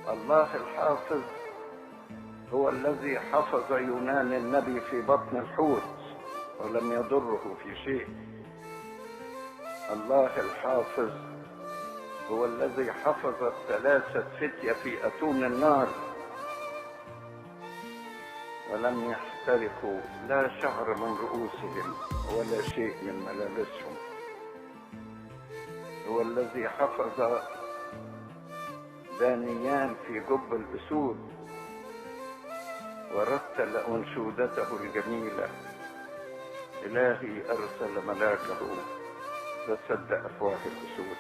الله الحافظ هو الذي حفظ يونان النبي في بطن الحوت ولم يضره في شيء. الله الحافظ هو الذي حفظ الثلاثة فتية في أتون النار ولم يحترقوا لا شعر من رؤوسهم ولا شيء من ملابسهم. هو الذي حفظ دانيال في جب الأسود ورتل أنشودته الجميلة: إلهي أرسل ملاكه فسد أفواه الأسود.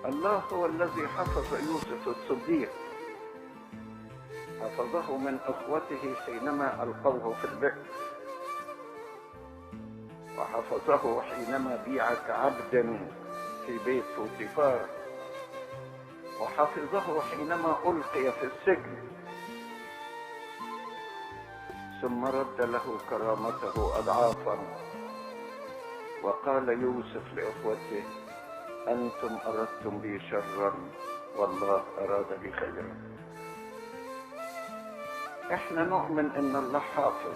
الله هو الذي حفظ يوسف الصديق، حفظه من أخوته حينما ألقوه في البئر، وحفظه حينما بيع كعبد في بيت فوطيفار، وحفظه حينما ألقي في السجن، ثم رد له كرامته أضعافا. وقال يوسف لإخوته: أنتم أردتم بي شرا والله أراد بي خيرا. احنا نؤمن ان الله حافظ،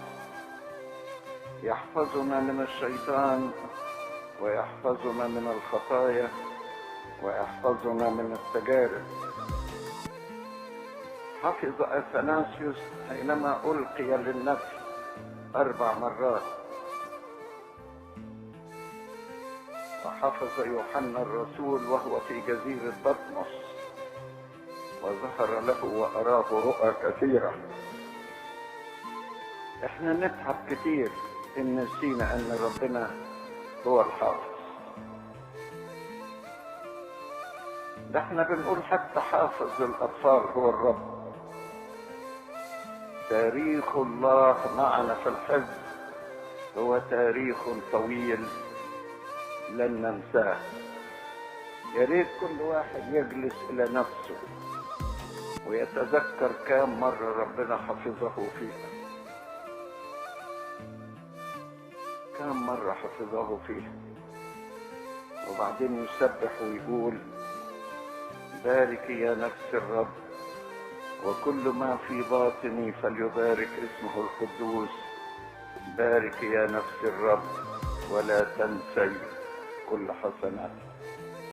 يحفظنا من الشيطان ويحفظنا من الخطايا ويحفظنا من التجارب. حفظ أثناسيوس حينما ألقي للنفي 4 مرات، وحفظ يوحنا الرسول وهو في جزيرة بطمس وظهر له وأراه رؤى كثيرة. احنا نتعب كتير ان نسينا ان ربنا هو الحافظ. ده احنا بنقول حتى حافظ الأطفال هو الرب. تاريخ الله معنا في الحفظ هو تاريخ طويل لن ننساه. يا ريت كل واحد يجلس إلى نفسه ويتذكر كم مرة ربنا حفظه فيها، كم مرة حفظه فيها، وبعدين يسبح ويقول: بارك يا نفس الرب وكل ما في باطني فليبارك اسمه القدوس. بارك يا نفس الرب ولا تنسي كل حسناته.